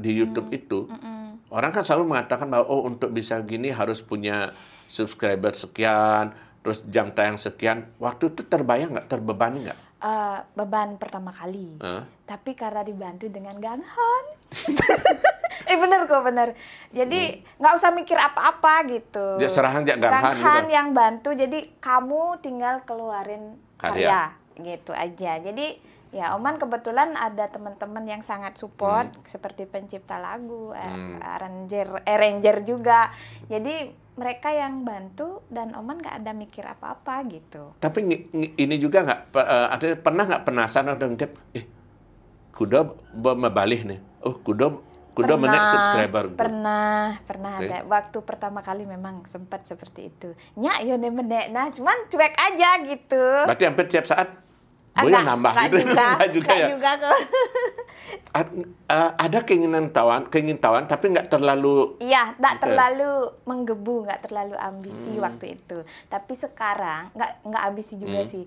di YouTube itu, orang kan selalu mengatakan bahwa oh untuk bisa gini harus punya subscriber sekian, terus jam tayang sekian. Waktu itu terbayang nggak, terbebani nggak? Beban pertama kali. Tapi karena dibantu dengan Gang Han. Bener kok, bener. Jadi nggak usah mikir apa-apa gitu. Ya, serahan jak Gang Han gitu. yang bantu, jadi kamu tinggal keluarin karya gitu aja. Jadi ya Oman kebetulan ada teman-teman yang sangat support seperti pencipta lagu, arranger juga. Jadi mereka yang bantu dan Oman nggak ada mikir apa-apa gitu. Tapi ini juga nggak, pernah nggak penasaran dengan kuda mebalih nih, kuda menaik subscriber. Pernah ada. Waktu pertama kali memang sempat seperti itu. Nyak yo menek, nah cuman cuek aja gitu. Berarti hampir tiap saat boleh nambah gitu. Enggak juga kok. Ada keinginan tawan tapi nggak terlalu. Iya, nggak terlalu menggebu, nggak terlalu ambisi waktu itu. Tapi sekarang nggak ambisi juga sih.